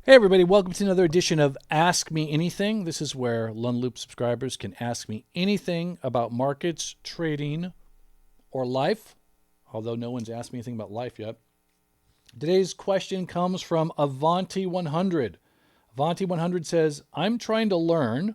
Hey everybody, welcome to another edition of Ask Me Anything. This is where Lund Loop subscribers can ask me anything about markets, trading, or life, although no one's asked me anything about life yet. Today's question comes from Avanti 100. Avanti 100 says, I'm trying to learn.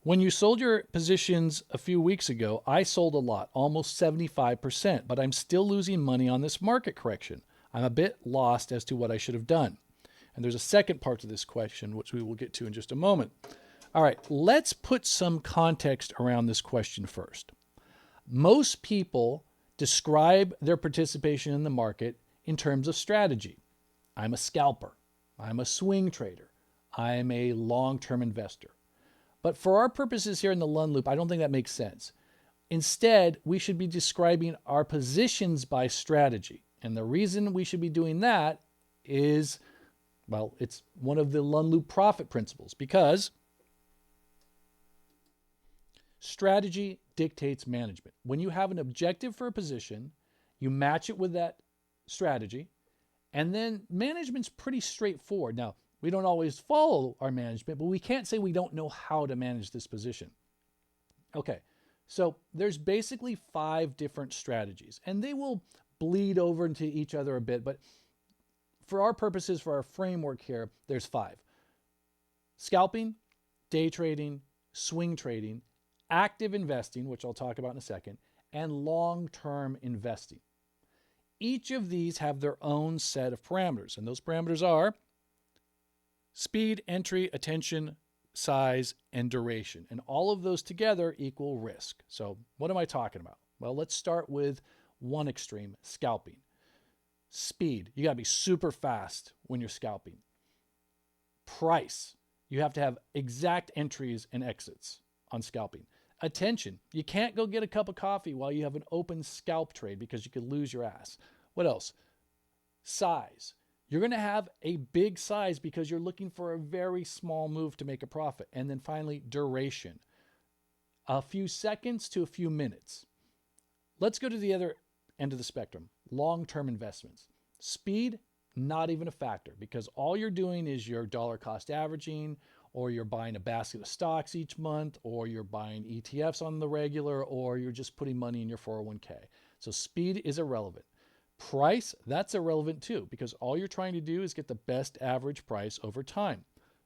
When you sold your positions a few weeks ago, I sold a lot, almost 75%, but I'm still losing money on this market correction. I'm a bit lost as to what I should have done. And there's a second part to this question, which we will get to in just a moment. All right, let's put some context around this question first. Most people describe their participation in the market in terms of strategy. I'm a scalper. I'm a swing trader. I'm a long-term investor. But for our purposes here in the Lund Loop, I don't think that makes sense. Instead, we should be describing our positions by strategy. And the reason we should be doing that is, well, it's one of the Lund Loop profit principles, because strategy dictates management. When you have an objective for a position, you match it with that strategy, and then management's pretty straightforward. Now, we don't always follow our management, but we can't say we don't know how to manage this position. Okay, so there's basically 5 different strategies, and they will bleed over into each other a bit, but for our purposes, for our framework here, there's 5. Scalping, day trading, swing trading, active investing, which I'll talk about in a second, and long-term investing. Each of these have their own set of parameters, and those parameters are speed, entry, attention, size, and duration. And all of those together equal risk. So what am I talking about? Well, let's start with one extreme, scalping. Speed, you got to be super fast when you're scalping. Price, you have to have exact entries and exits on scalping. Attention, you can't go get a cup of coffee while you have an open scalp trade because you could lose your ass. What else? Size, you're going to have a big size because you're looking for a very small move to make a profit. And then finally, duration, a few seconds to a few minutes. Let's go to the other end of the spectrum, long-term investments. Speed, not even a factor, because all you're doing is your dollar cost averaging, or you're buying a basket of stocks each month, or you're buying ETFs on the regular, or you're just putting money in your 401k. So speed is irrelevant. Price, that's irrelevant too, because all you're trying to do is get the best average price over time.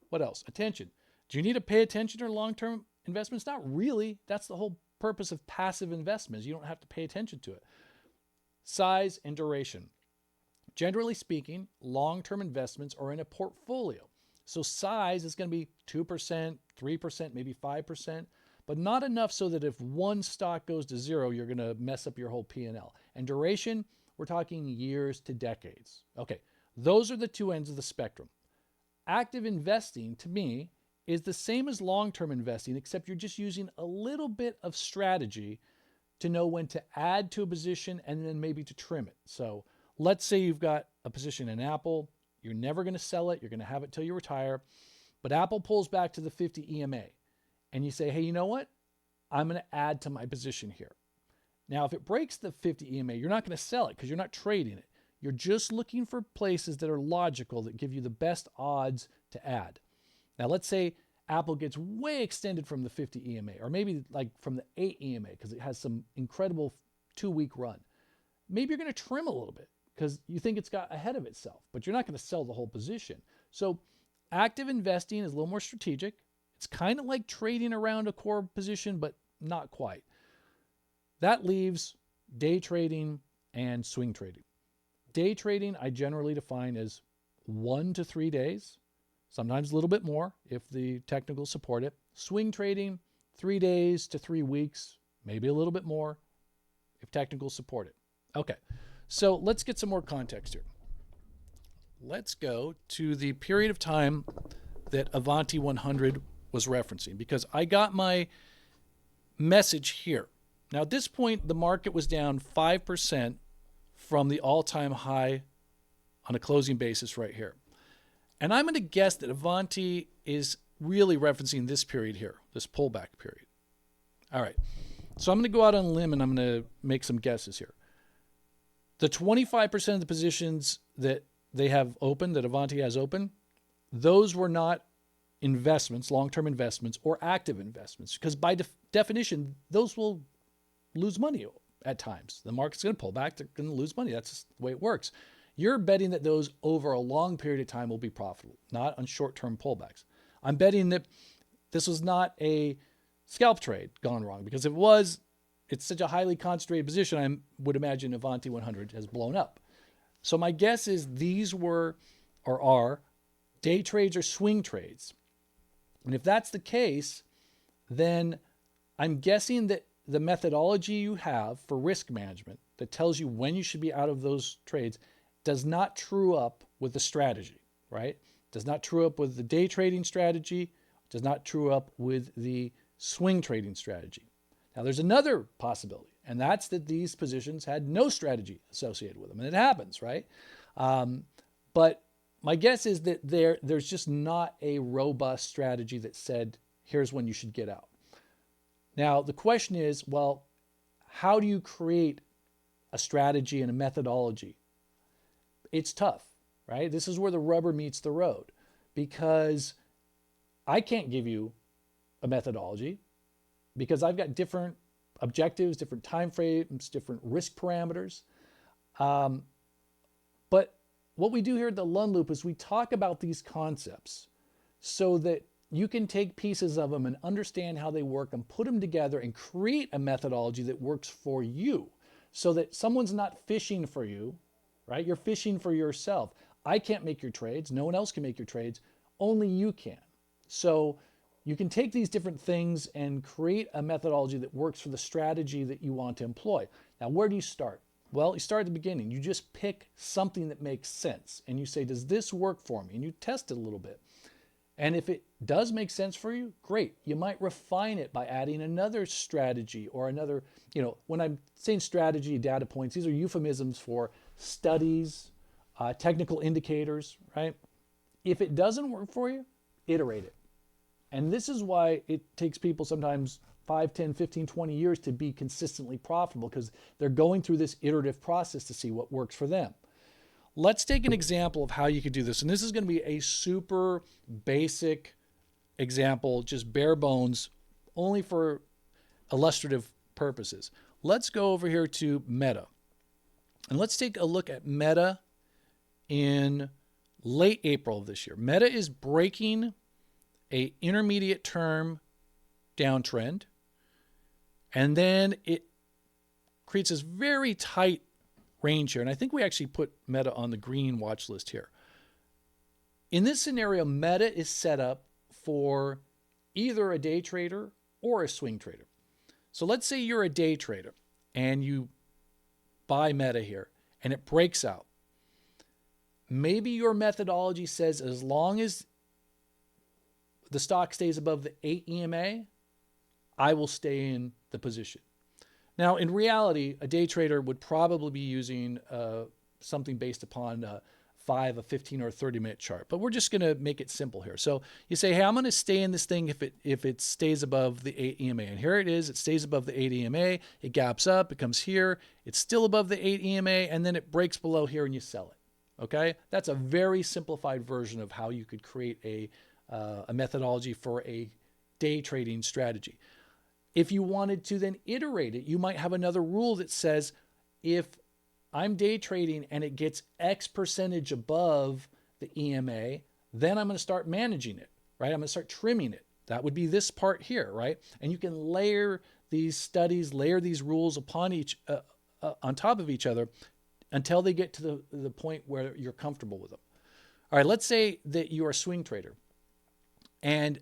What else? Attention. Do you need to pay attention to long-term investments? Not really. That's the whole purpose of passive investments. You don't have to pay attention to it. Size and duration. Generally speaking, long-term investments are in a portfolio. So size is going to be 2%, 3%, maybe 5%, but not enough so that if one stock goes to zero, you're going to mess up your whole P&L. And duration, we're talking years to decades. Okay, those are the two ends of the spectrum. Active investing, to me, is the same as long-term investing, except you're just using a little bit of strategy to know when to add to a position and then maybe to trim it. So let's say you've got a position in Apple. You're never going to sell it. You're going to have it till you retire. But Apple pulls back to the 50 EMA. And you say, hey, you know what? I'm going to add to my position here. Now, if it breaks the 50 EMA, you're not going to sell it because you're not trading it. You're just looking for places that are logical, that give you the best odds to add. Now, let's say Apple gets way extended from the 50 EMA, or maybe like from the 8 EMA because it has some incredible 2-week run. Maybe you're going to trim a little bit because you think it's got ahead of itself, but you're not going to sell the whole position. So active investing is a little more strategic. It's kind of like trading around a core position, but not quite. That leaves day trading and swing trading. Day trading, I generally define as 1 to 3 days. Sometimes a little bit more if the technicals support it. Swing trading, 3 days to 3 weeks, maybe a little bit more if technicals support it. Okay, so let's get some more context here. Let's go to the period of time that Avanti 100 was referencing, because I got my message here. Now, at this point, the market was down 5% from the all-time high on a closing basis right here. And I'm going to guess that Avanti is really referencing this period here, this pullback period. All right. So I'm going to go out on a limb and I'm going to make some guesses here. The 25% of the positions that they have open, that Avanti has open, those were not investments, long-term investments, or active investments, because by definition, those will lose money at times. The market's going to pull back. They're going to lose money. That's just the way it works. You're betting that those over a long period of time will be profitable, not on short-term pullbacks. I'm betting that this was not a scalp trade gone wrong, because if it was, it's such a highly concentrated position, I would imagine Avanti 100 has blown up. So my guess is these were or are day trades or swing trades. And if that's the case, then I'm guessing that the methodology you have for risk management that tells you when you should be out of those trades does not true up with the strategy, right? Does not true up with the day trading strategy, does not true up with the swing trading strategy. Now, there's another possibility, and that's that these positions had no strategy associated with them, and it happens, right? But my guess is that there's just not a robust strategy that said, here's when you should get out. Now, the question is, well, how do you create a strategy and a methodology? It's tough, right? This is where the rubber meets the road, because I can't give you a methodology because I've got different objectives, different time frames, different risk parameters. But what we do here at the Lund Loop is we talk about these concepts so that you can take pieces of them and understand how they work and put them together and create a methodology that works for you, so that someone's not fishing for you, right? You're fishing for yourself. I can't make your trades. No one else can make your trades. Only you can. So you can take these different things and create a methodology that works for the strategy that you want to employ. Now, where do you start? Well, you start at the beginning. You just pick something that makes sense and you say, does this work for me? And you test it a little bit. And if it does make sense for you, great. You might refine it by adding another strategy or another, when I'm saying strategy, data points, these are euphemisms for studies, technical indicators, right? If it doesn't work for you, iterate it. And this is why it takes people sometimes 5, 10, 15, 20 years to be consistently profitable, because they're going through this iterative process to see what works for them. Let's take an example of how you could do this. And this is going to be a super basic example, just bare bones, only for illustrative purposes. Let's go over here to Meta. And let's take a look at Meta in late April of this year. Meta is breaking a intermediate term downtrend, and then it creates this very tight range here. And I think we actually put Meta on the green watch list here. In this scenario, Meta is set up for either a day trader or a swing trader. So let's say you're a day trader and you buy Meta here and it breaks out. Maybe your methodology says as long as the stock stays above the 8 EMA, I will stay in the position. Now, in reality, a day trader would probably be using something based upon a 5, a 15, or a 30-minute chart. But we're just going to make it simple here. So you say, hey, I'm going to stay in this thing if it stays above the 8 EMA. And here it is. It stays above the 8 EMA. It gaps up. It comes here. It's still above the 8 EMA. And then it breaks below here and you sell it. Okay? That's a very simplified version of how you could create a methodology for a day trading strategy. If you wanted to then iterate it, you might have another rule that says, if I'm day trading and it gets X percentage above the EMA, then I'm going to start managing it, right? I'm going to start trimming it. That would be this part here, right? And you can layer these studies, layer these rules upon on top of each other until they get to the point where you're comfortable with them. All right, let's say that you're a swing trader and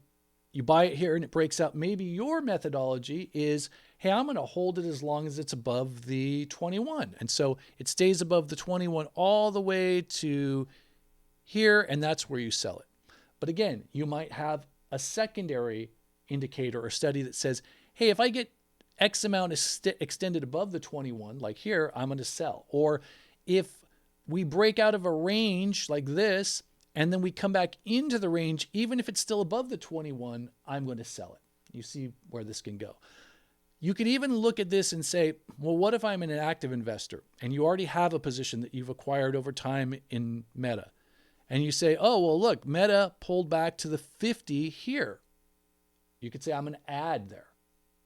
you buy it here and it breaks out. Maybe your methodology is, hey, I'm going to hold it as long as it's above the 21. And so it stays above the 21 all the way to here, and that's where you sell it. But again, you might have a secondary indicator or study that says, hey, if I get X amount extended above the 21, like here, I'm going to sell. Or if we break out of a range like this, and then we come back into the range, even if it's still above the 21, I'm going to sell it. You see where this can go. You can even look at this and say, well, what if I'm an active investor and you already have a position that you've acquired over time in Meta? and you say, oh, well, look, Meta pulled back to the 50 here. You could say, I'm going to add there,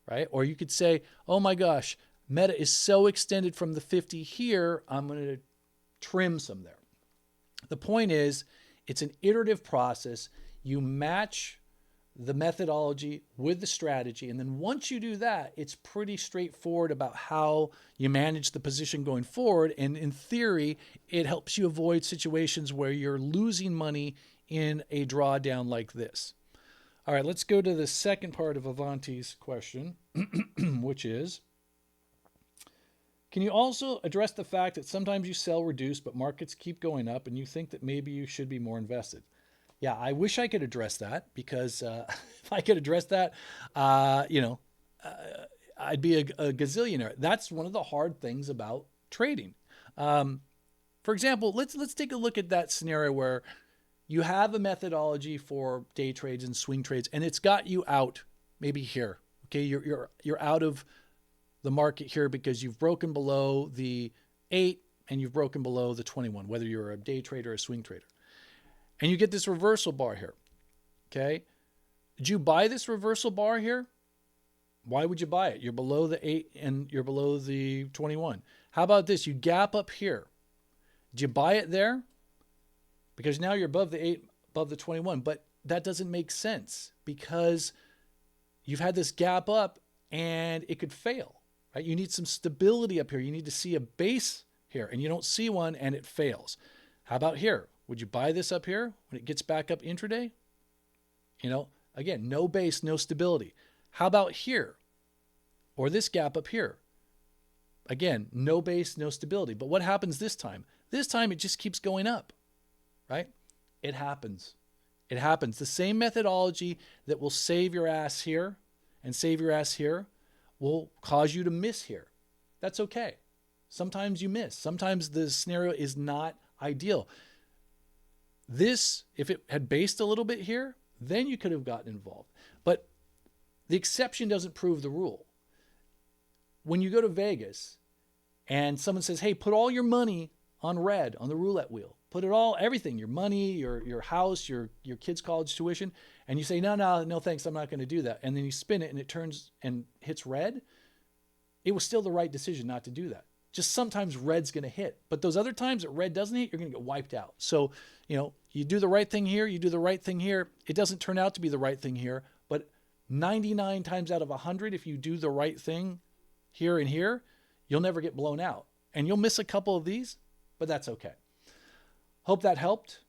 right? Or you could say, oh my gosh, Meta is so extended from the 50 here, I'm going to trim some there. The point is, it's an iterative process. You match the methodology with the strategy. And then once you do that, it's pretty straightforward about how you manage the position going forward. And in theory, it helps you avoid situations where you're losing money in a drawdown like this. All right, let's go to the second part of Avanti's question, which is, can you also address the fact that sometimes you sell reduced, but markets keep going up and you think that maybe you should be more invested? Yeah, I wish I could address that, because if I could address that, I'd be a gazillionaire. That's one of the hard things about trading. For example, let's take a look at that scenario where you have a methodology for day trades and swing trades, and it's got you out maybe here. Okay, you're out of the market here because you've broken below the 8 and you've broken below the 21, whether you're a day trader or a swing trader. And you get this reversal bar here. Okay, did you buy this reversal bar here? Why would you buy it? You're below the 8 and you're below the 21. How about this? You gap up here. Did you buy it there? Because now you're above the 8, above the 21. But that doesn't make sense, because you've had this gap up and it could fail, right? You need some stability up here. You need to see a base here, and you don't see one and it fails. How about here? Would you buy this up here when it gets back up intraday? Again, no base, no stability. How about here? Or this gap up here? Again, no base, no stability. But what happens this time? This time it just keeps going up, right? It happens. It happens. The same methodology that will save your ass here and save your ass here will cause you to miss here. That's okay. Sometimes you miss. Sometimes the scenario is not ideal. This, if it had based a little bit here, then you could have gotten involved. But the exception doesn't prove the rule. When you go to Vegas and someone says, hey, put all your money on red on the roulette wheel, put it all, everything, your money, your house, your kids' college tuition, and you say, no, thanks, I'm not going to do that. And then you spin it and it turns and hits red. It was still the right decision not to do that. Just sometimes red's going to hit. But those other times that red doesn't hit, you're going to get wiped out. So, you do the right thing here, you do the right thing here. It doesn't turn out to be the right thing here. But 99 times out of 100, if you do the right thing here and here, you'll never get blown out. And you'll miss a couple of these, but that's okay. Hope that helped.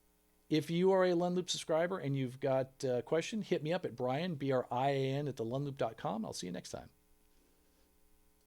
If you are a Lundloop subscriber and you've got a question, hit me up at Brian, B-R-I-A-N, at thelundloop.com. I'll see you next time.